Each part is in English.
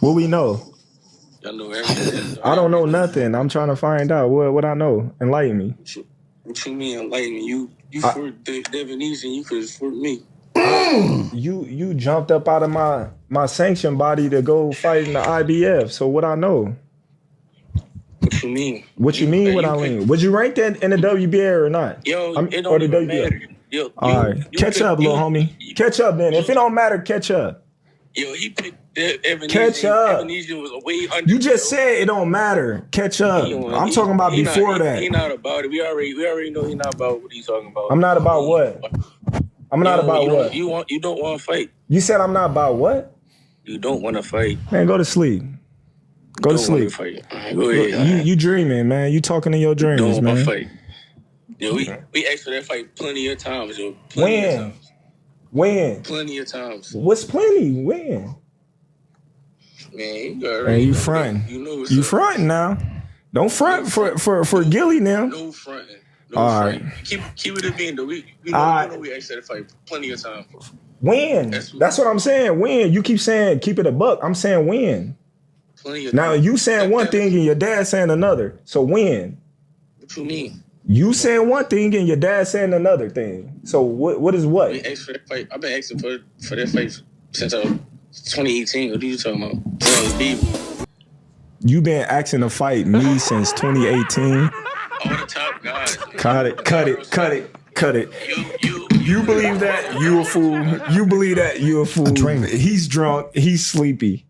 What we know? Y'all know everything. I don't know nothing. I'm trying to find out what I know. Enlighten me. What you mean enlighten me? You for Devonese and you could for me. You jumped up out of my sanction body to go fight in the IBF. So what I know? What you mean? What you mean? What I mean? Would you rank that in the WBA or not? Yo, it don't even matter. Yo, all right, catch up, little homie. Catch up, then. If it don't matter, catch up. Yo, he picked Ebenezer. Catch up. Ebenezer was way under. You just said it don't matter. Catch up. I'm talking about before that. He not about it. We already know he not about what he's talking about. I'm not about what? I'm not about what? You don't want to fight. You said I'm not about what? You don't want to fight. Man, go to sleep. Go to sleep. Right, go ahead. You dreaming, man. You talking in your dreams, don't man. Want to fight. Yo, we asked for that fight plenty of times, yo. When? Plenty of times. What's plenty? When? Man, you fronting. You fronting now. Don't front for Gilly now. No fronting. All right. Keep it a being though. We know we asked that fight plenty of times. When? That's what I'm saying. When? You keep saying keep it a buck. I'm saying when. Plenty of now times. You saying one thing and your dad saying another. So when? What you mean? You saying one thing and your dad saying another thing. So what is what? We asked for that fight. I've been asking for that fight since 2018. What are you talking about? You been asking to fight me since 2018. All the top guys. Cut it. You believe that? You a fool. You believe that? You a fool. He's drunk. He's sleepy.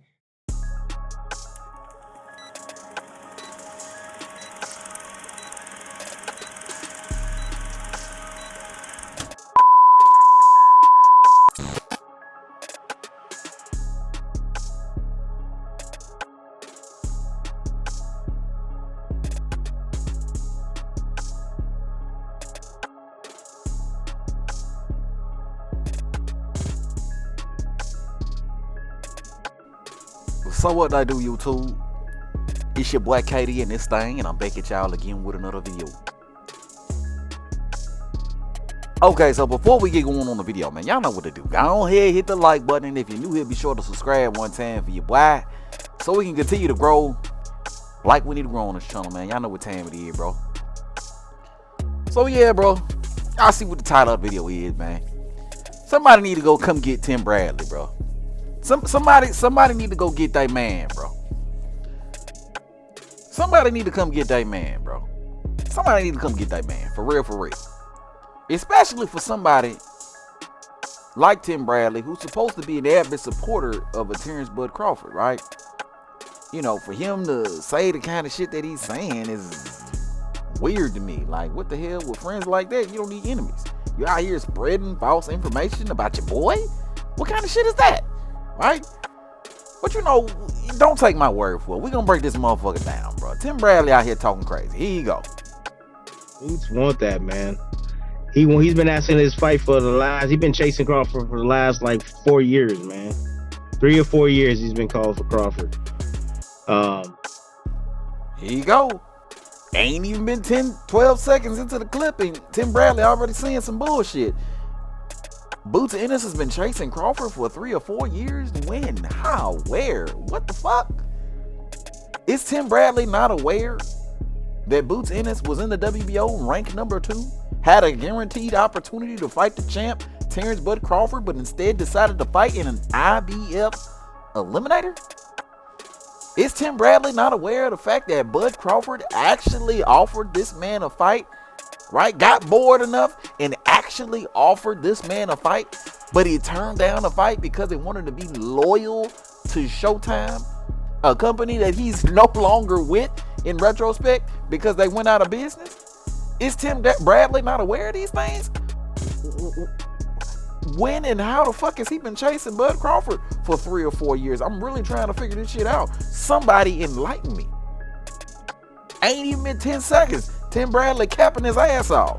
So what I do, YouTube? It's your boy KD and this thing, and I'm back at y'all again with another video. Okay, so before we get going on the video, man, y'all know what to do. Go ahead, hit the like button, and if you're new here, be sure to subscribe one time for your boy, so we can continue to grow like we need to grow on this channel, man. Y'all know what time it is, bro. So yeah, bro, y'all see what the title of the video is, man. Somebody need to go come get Tim Bradley, bro. Somebody need to go get that man, bro. Somebody need to come get that man, bro. Somebody need to come get that man, for real. Especially for somebody like Tim Bradley, who's supposed to be an avid supporter of a Terence Bud Crawford, right? You know, for him to say the kind of shit that he's saying is weird to me. Like, what the hell? With friends like that, you don't need enemies. You out here spreading false information about your boy? What kind of shit is that? Right? But you know, don't take my word for it. We're gonna break this motherfucker down, bro. Tim Bradley out here talking crazy. Here you go. Who want that, man? He's been asking this fight for he's been chasing Crawford for the last like 4 years, man. 3 or 4 years he's been called for Crawford. Here you go. Ain't even been 10-12 seconds into the clip and Tim Bradley already saying some bullshit. Boots Ennis has been chasing Crawford for 3 or 4 years. When? How? Where? What the fuck? Is Tim Bradley not aware that Boots Ennis was in the WBO ranked number 2? Had a guaranteed opportunity to fight the champ, Terence Bud Crawford, but instead decided to fight in an IBF eliminator? Is Tim Bradley not aware of the fact that Bud Crawford actually offered this man a fight? Right? Got bored enough and actually offered this man a fight, but he turned down a fight because he wanted to be loyal to Showtime, a company that he's no longer with in retrospect because they went out of business. Is Tim Bradley not aware of these things? When and how the fuck has he been chasing Bud Crawford for 3 or 4 years? I'm really trying to figure this shit out. Somebody enlighten me. Ain't even been 10 seconds. Tim Bradley capping his ass off.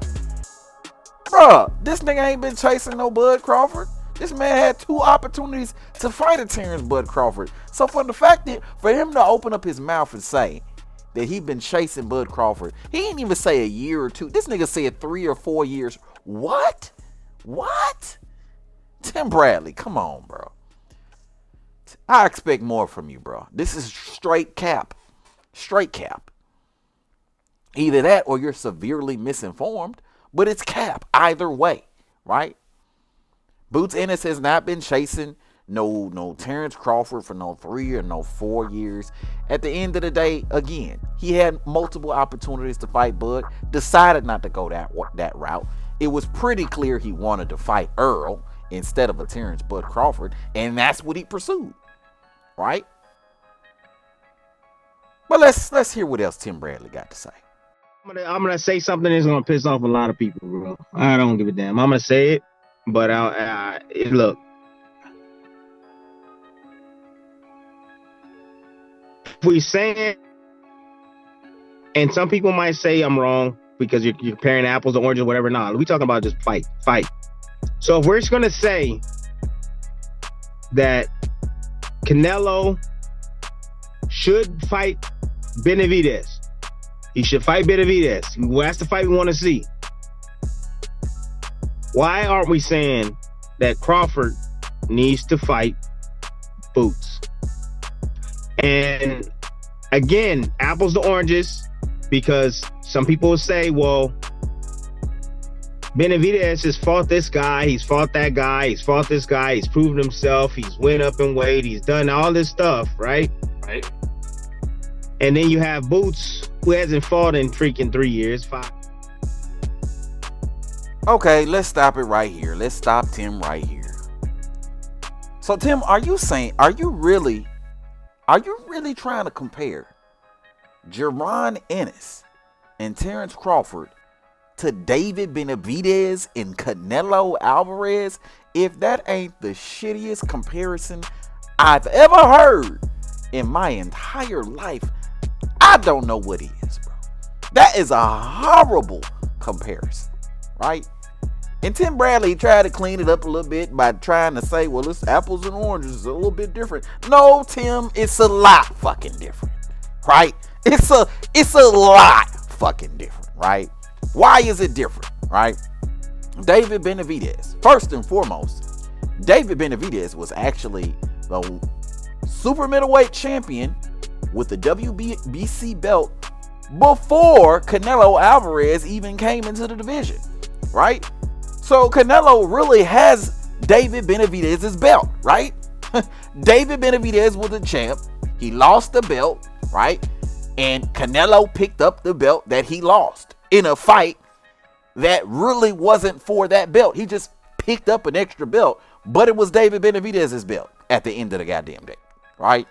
Bruh, this nigga ain't been chasing no Bud Crawford. This man had 2 opportunities to fight a Terence Bud Crawford. So for the fact that for him to open up his mouth and say that he been chasing Bud Crawford, he didn't even say a year or 2. This nigga said 3 or 4 years. What? Tim Bradley, come on, bro. I expect more from you, bro. This is straight cap. Straight cap. Either that or you're severely misinformed, but it's cap either way, right? Boots Ennis has not been chasing no Terence Crawford for no 3 or no 4 years. At the end of the day, again, he had multiple opportunities to fight Bud, decided not to go that route. It was pretty clear he wanted to fight Earl instead of a Terence Bud Crawford, and that's what he pursued, right? But let's hear what else Tim Bradley got to say. I'm gonna say something that's gonna piss off a lot of people, bro. I don't give a damn. I'm gonna say it, but look. If we saying, and some people might say I'm wrong because you're comparing apples to oranges, whatever. Nah, we talking about just fight. So if we're just gonna say that Canelo should fight Benavidez, he should fight Benavidez. That's the fight we want to see. Why aren't we saying that Crawford needs to fight Boots? And again, apples to oranges, because some people will say, well, Benavidez has fought this guy, he's fought that guy, he's fought this guy, he's proven himself, he's went up in weight, he's done all this stuff, right? Right. And then you have Boots, who hasn't fought in freaking 3 years, 5. Okay, let's stop it right here. Let's stop Tim right here. So Tim, are you really trying to compare Jaron Ennis and Terence Crawford to David Benavidez and Canelo Alvarez? If that ain't the shittiest comparison I've ever heard in my entire life, I don't know what is, bro. That is a horrible comparison, right? And Tim Bradley tried to clean it up a little bit by trying to say, well, it's apples and oranges, it's a little bit different. No, Tim, it's a lot fucking different, right? It's a lot fucking different, right? Why is it different, right? David Benavidez, first and foremost, David Benavidez was actually the super middleweight champion with the WBC belt before Canelo Alvarez even came into the division, right? So Canelo really has David Benavidez's belt, right? David Benavidez was the champ. He lost the belt, right? And Canelo picked up the belt that he lost in a fight that really wasn't for that belt. He just picked up an extra belt, but it was David Benavidez's belt at the end of the goddamn day, right?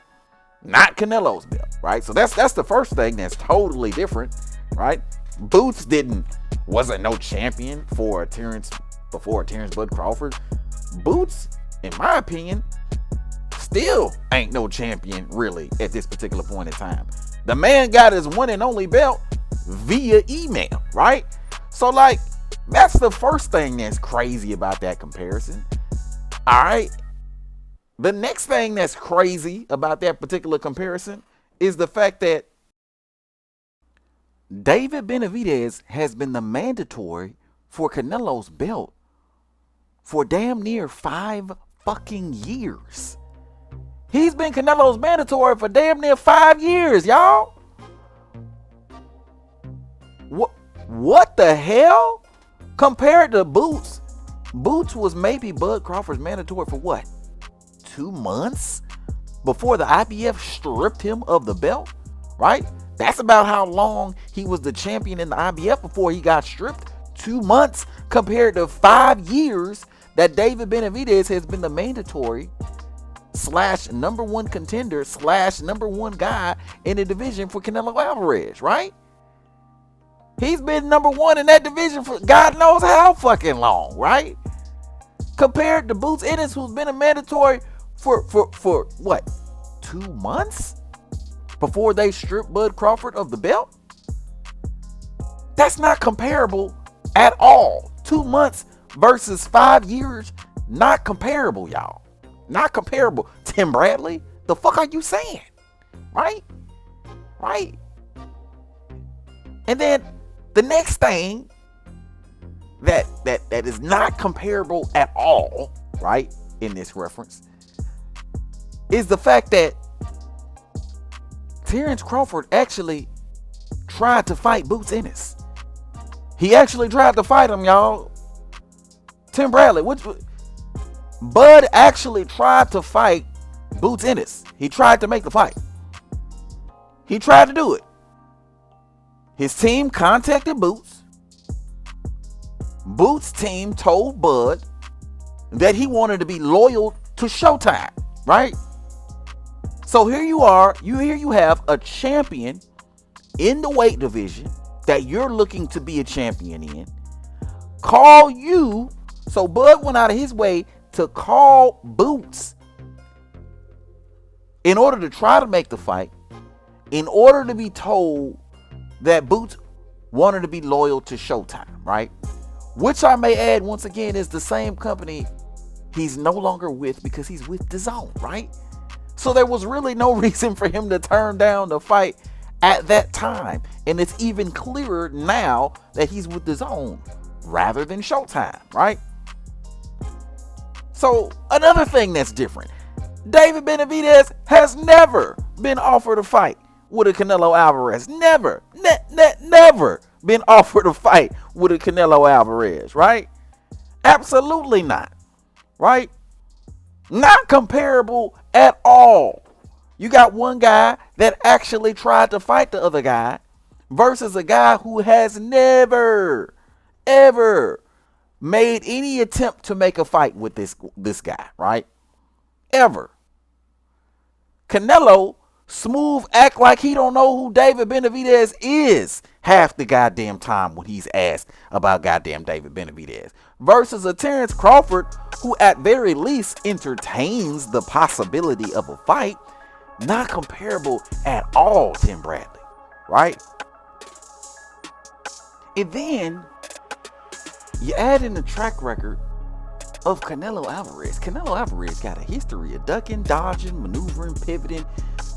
Not Canelo's belt, right? So that's the first thing that's totally different, right? Boots wasn't no champion before Terence Bud Crawford. Boots, in my opinion, still ain't no champion really at this particular point in time. The man got his one and only belt via email, right? So like, that's the first thing that's crazy about that comparison. All right. The next thing that's crazy about that particular comparison is the fact that David Benavidez has been the mandatory for Canelo's belt for damn near 5 fucking years. He's been Canelo's mandatory for damn near 5 years, y'all. What the hell? Compared to Boots was maybe Bud Crawford's mandatory for what? 2 months before the IBF stripped him of the belt, right? That's about how long he was the champion in the IBF before he got stripped. 2 months compared to 5 years that David Benavidez has been the mandatory / number one contender / number one guy in the division for Canelo Alvarez, right? He's been number one in that division for God knows how fucking long, right? Compared to Boots Ennis, who's been a mandatory for what, 2 months before they stripped Bud Crawford of the belt? That's not comparable at all. 2 months versus 5 years, not comparable, y'all. Not comparable. Tim Bradley, the fuck are you saying? Right? And then the next thing that is not comparable at all, right, in this reference, is the fact that Terence Crawford actually tried to fight Boots Ennis. He actually tried to fight him, y'all. Tim Bradley, Bud actually tried to fight Boots Ennis. He tried to make the fight. He tried to do it. His team contacted Boots. Boots' team told Bud that he wanted to be loyal to Showtime, right? So here you are, you have a champion in the weight division that you're looking to be a champion in. Call you, so Bud went out of his way to call Boots in order to try to make the fight, in order to be told that Boots wanted to be loyal to Showtime, right? Which I may add, once again, is the same company he's no longer with because he's with DAZN, right? So there was really no reason for him to turn down the fight at that time. And it's even clearer now that he's with DAZN rather than Showtime, right? So another thing that's different, David Benavidez has never been offered a fight with a Canelo Alvarez. Never been offered a fight with a Canelo Alvarez, right? Absolutely not, right? Not comparable at all. You got one guy that actually tried to fight the other guy versus a guy who has never, ever made any attempt to make a fight with this guy, right? Ever. Canelo smooth act like he don't know who David Benavidez is half the goddamn time when he's asked about goddamn David Benavidez versus a Terence Crawford who at very least entertains the possibility of a fight. Not comparable at all, Tim Bradley, right? And then you add in the track record of Canelo Alvarez. Canelo Alvarez got a history of ducking, dodging, maneuvering, pivoting,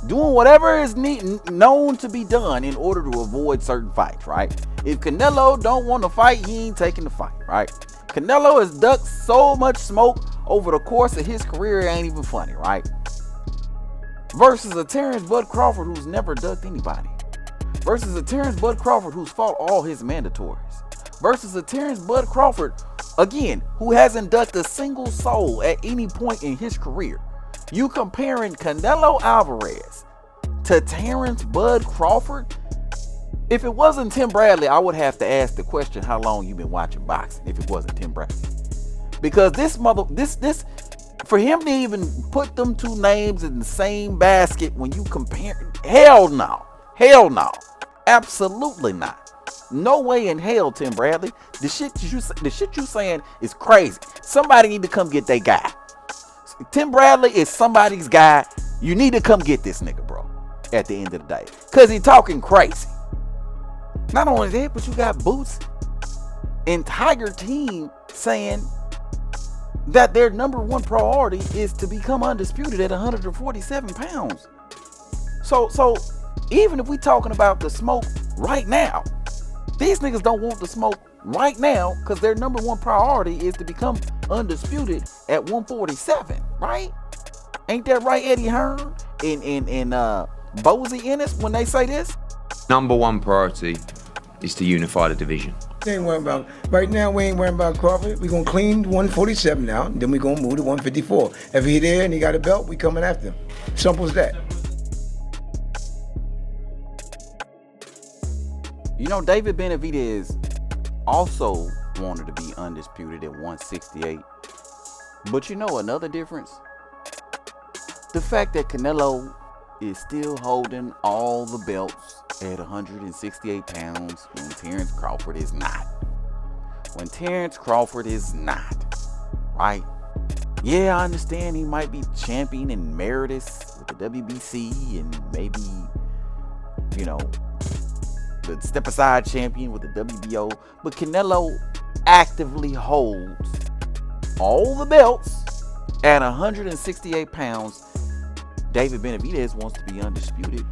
doing whatever is known to be done in order to avoid certain fights, right? If Canelo don't want to fight, he ain't taking the fight, right? Canelo has ducked so much smoke over the course of his career, it ain't even funny, right? Versus a Terence Bud Crawford who's never ducked anybody. Versus a Terence Bud Crawford who's fought all his mandatories. Versus a Terence Bud Crawford, again, who hasn't ducked a single soul at any point in his career. You comparing Canelo Alvarez to Terence Bud Crawford? If it wasn't Tim Bradley, I would have to ask the question, how long you been watching boxing if it wasn't Tim Bradley? Because this for him to even put them two names in the same basket when you compare, hell no, absolutely not. No way in hell, Tim Bradley. The shit you saying is crazy. Somebody need to come get that guy. Tim Bradley is somebody's guy. You need to come get this nigga, bro, at the end of the day. Because he talking crazy. Not only that, but you got Boots and Tiger team saying that their number one priority is to become undisputed at 147 pounds. So even if we talking about the smoke right now, these niggas don't want the smoke right now because their number one priority is to become undisputed at 147, right? Ain't that right, Eddie Hearn and Bozy Ennis when they say this? Number one priority is to unify the division. Ain't worrying about right now. We ain't worrying about Crawford. We gonna clean 147 now, and then we gonna move to 154. If he there and he got a belt, we coming after him. Simple as that. You know, David Benavidez also wanted to be undisputed at 168. But you know another difference? The fact that Canelo is still holding all the belts at 168 pounds when Terence Crawford is not. Right? Yeah, I understand he might be champion emeritus with the WBC and maybe, you know, the step aside champion with the WBO, but Canelo actively holds all the belts at 168 pounds. David Benavidez wants to be undisputed,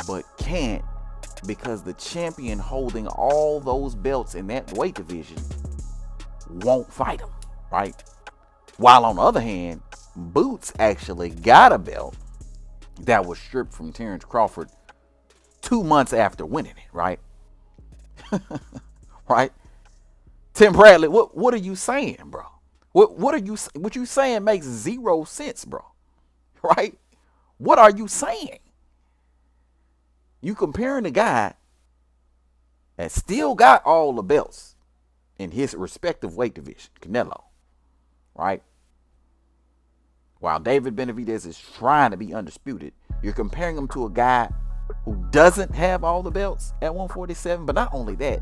but can't because the champion holding all those belts in that weight division won't fight him, right? While on the other hand, Boots actually got a belt that was stripped from Terence Crawford 2 months after winning it, right? Right? Tim Bradley, what are you saying, bro? What you saying makes zero sense, bro. Right? What are you saying? You comparing a guy that still got all the belts in his respective weight division, Canelo, right? While David Benavidez is trying to be undisputed, you're comparing him to a guy who doesn't have all the belts at 147, but not only that,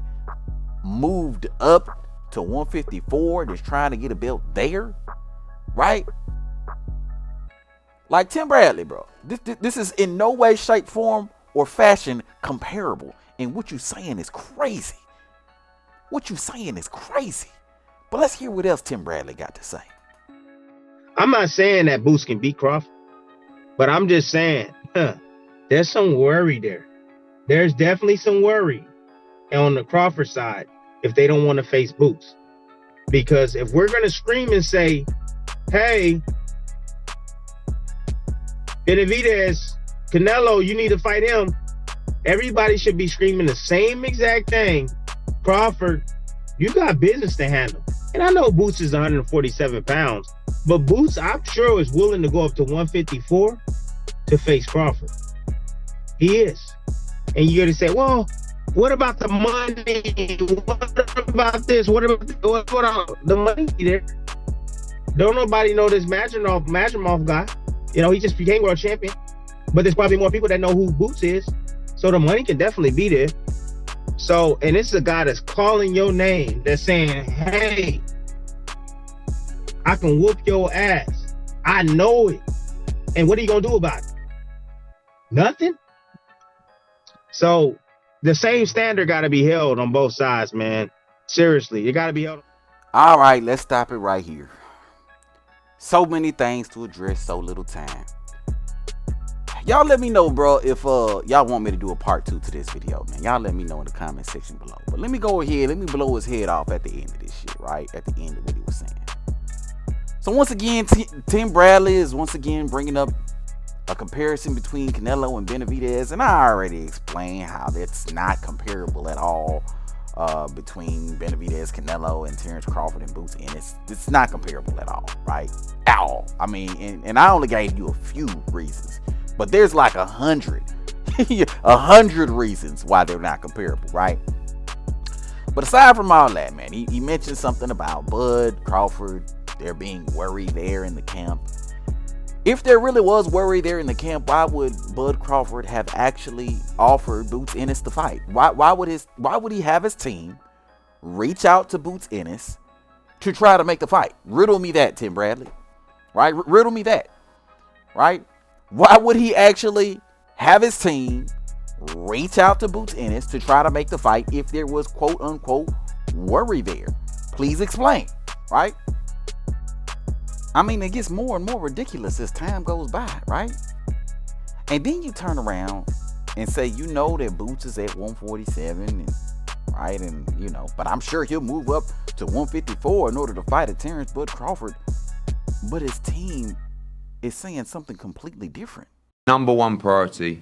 moved up to 154 and is trying to get a belt there, right? Like Tim Bradley, bro. This is in no way, shape, form, or fashion comparable. And what you saying is crazy. What you saying is crazy. But let's hear what else Tim Bradley got to say. I'm not saying that Boots can beat Crawford, but I'm just saying, there's some worry there. There's definitely some worry on the Crawford side if they don't want to face Boots. Because if we're going to scream and say, hey, Benavidez, Canelo, you need to fight him, everybody should be screaming the same exact thing. Crawford, you got business to handle. And I know Boots is 147 pounds, but Boots, I'm sure, is willing to go up to 154 to face Crawford. He is. And you're going to say, well, what about the money? What about this? What about the money there? Don't nobody know this Madrimov guy. You know, he just became world champion. But there's probably more people that know who Boots is. So the money can definitely be there. So, and this is a guy that's calling your name, that's saying, hey, I can whoop your ass. I know it. And what are you going to do about it? Nothing? So the same standard got to be held on both sides, man. Seriously, it got to be held. All right, let's stop it right here. So many things to address, so little time. Y'all let me know, bro, if y'all want me to do a part 2 to this video, man. Y'all let me know in the comment section below. But let me go ahead, let me blow his head off at the end of this shit, right? At the end of what he was saying. So once again, Tim Bradley is once again bringing up a comparison between Canelo and Benavidez. And I already explained how that's not comparable at all between Benavidez, Canelo, and Terence Crawford and Boots Ennis. It's not comparable at all, right? At all. I mean, and I only gave you a few reasons. But there's like 100 reasons why they're not comparable, right? But aside from all that, man, he mentioned something about Bud Crawford, there being worry there in the camp. If there really was worry there in the camp, why would Bud Crawford have actually offered Boots Ennis the fight? Why would he have his team reach out to Boots Ennis to try to make the fight? Riddle me that, Tim Bradley. Right? Riddle me that. Right? Why would he actually have his team reach out to Boots Ennis to try to make the fight if there was quote unquote worry there? Please explain, right? I mean, it gets more and more ridiculous as time goes by, right? And then you turn around and say, you know that Boots is at 147, and, right? And, you know, but I'm sure he'll move up to 154 in order to fight a Terence Bud Crawford. But his team is saying something completely different. Number one priority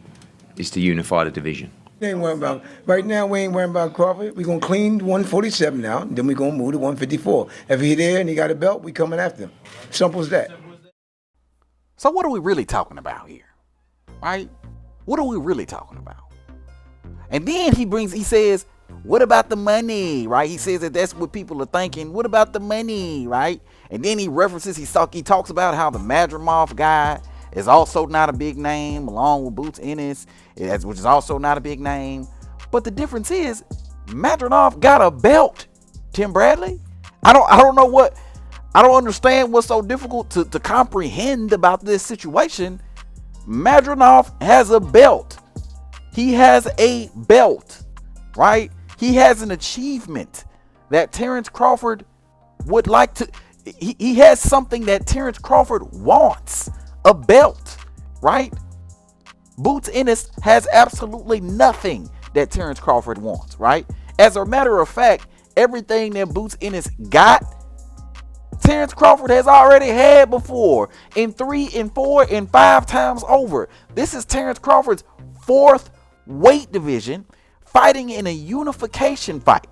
is to unify the division. We ain't worrying about right now. We ain't worrying about Crawford. We're gonna clean 147 now, and then we're gonna move to 154. If he there and he got a belt, we coming after him. Simple as that. So what are we really talking about here, right? What are we really talking about? And then he says, what about the money, right? He says that that's what people are thinking. What about the money, right? And then he references, he talks about how the Madrimov guy is also not a big name, along with Boots Ennis, which is also not a big name. But the difference is, Madrimov got a belt, Tim Bradley. I don't understand what's so difficult to comprehend about this situation. Madrimov has a belt. He has a belt, right? He has an achievement that Terence Crawford would like to. He has something that Terence Crawford wants, a belt, right? Boots Ennis has absolutely nothing that Terence Crawford wants, right? As a matter of fact, everything that Boots Ennis got, Terence Crawford has already had before, in 3 and 4 and 5 times over. This is Terence Crawford's 4th weight division, fighting in a unification fight.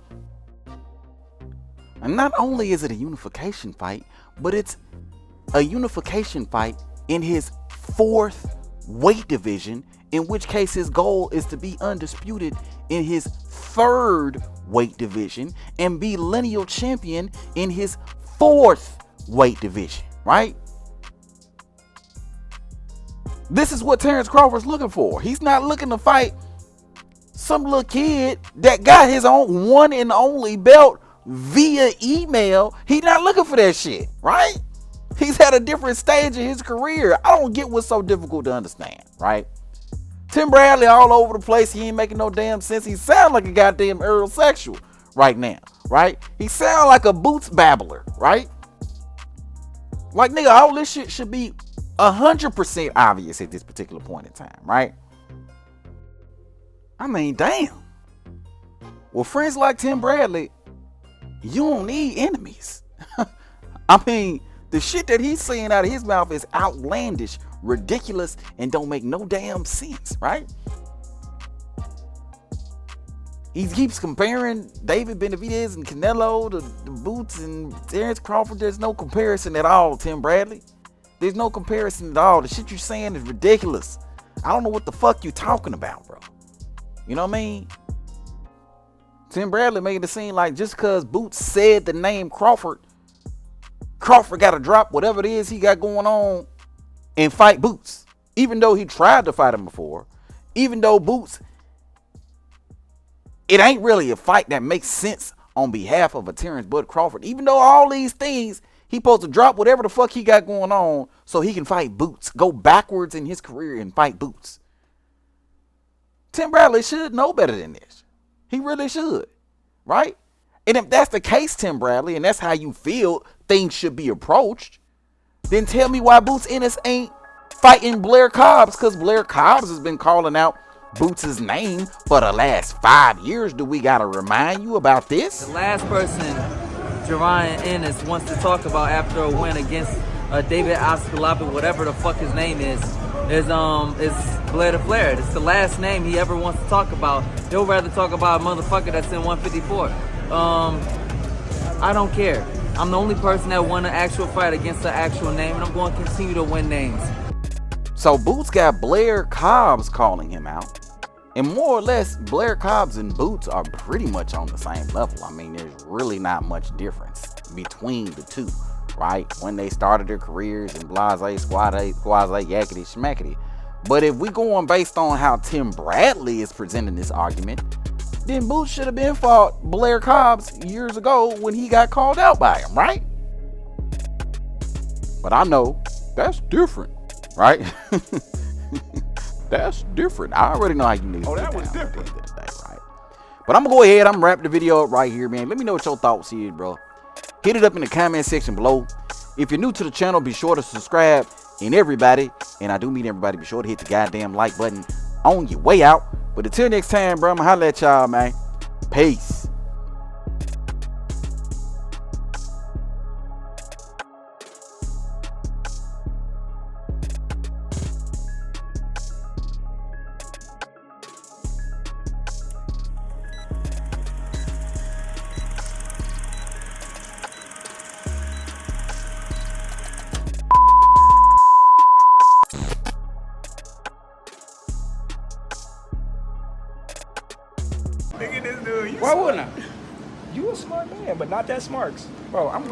And not only is it a unification fight, but it's a unification fight in his 4th weight division, in which case his goal is to be undisputed in his 3rd weight division and be lineal champion in his 4th weight division, right? This is what Terence Crawford's looking for. He's not looking to fight some little kid that got his own one and only belt via email. He's not looking for that shit, right? He's at a different stage in his career. I don't get what's so difficult to understand, right? Tim Bradley all over the place. He ain't making no damn sense. He sound like a goddamn Earl-sexual right now, right? He sound like a boots babbler, right? Like, nigga, all this shit should be 100% obvious at this particular point in time, right? I mean, damn. Well, friends like Tim Bradley, you don't need enemies. I mean, the shit that he's saying out of his mouth is outlandish, ridiculous, and don't make no damn sense, right? He keeps comparing David Benavidez and Canelo to the Boots and Terence Crawford. There's no comparison at all, Tim Bradley. There's no comparison at all. The shit you're saying is ridiculous. I don't know what the fuck you talking about, bro. You know what I mean? Tim Bradley making it seem like just because Boots said the name Crawford got to drop whatever it is he got going on and fight Boots. Even though he tried to fight him before. Even though Boots, it ain't really a fight that makes sense on behalf of a Terence Bud Crawford. Even though all these things, he supposed to drop whatever the fuck he got going on so he can fight Boots. Go backwards in his career and fight Boots. Tim Bradley should know better than this. He really should, right? And if that's the case, Tim Bradley, and that's how you feel things should be approached, then tell me why Boots Ennis ain't fighting Blair Cobbs, because Blair Cobbs has been calling out Boots' name for the last 5 years. Do we gotta remind you about this? The last person Jaron Ennis wants to talk about after a win against David Ascalabi, whatever the fuck his name is Blair the Flair. It's the last name he ever wants to talk about. He'll rather talk about a motherfucker that's in 154. I don't care. I'm the only person that won an actual fight against the actual name, and I'm going to continue to win names. So Boots got Blair Cobbs calling him out. And more or less, Blair Cobbs and Boots are pretty much on the same level. I mean, there's really not much difference between the two, right? When they started their careers and blase, squaze, yakety, schmackety. But if we going based on how Tim Bradley is presenting this argument, then Boots should have been fought Blair Cobbs years ago when he got called out by him, right? But I know that's different, right? That's different. I already know how you niggas. Oh, that was different. At the end of the day, right? But I'm gonna go ahead. I'm gonna wrap the video up right here, man. Let me know what your thoughts is, bro. Hit it up in the comment section below. If you're new to the channel, be sure to subscribe. And everybody, and I do mean everybody, be sure to hit the goddamn like button on your way out. But until next time, bro, I'm gonna holler at y'all, man. Peace. Look at this dude. Why wouldn't I? You a smart man, but not that smart. Bro, I'm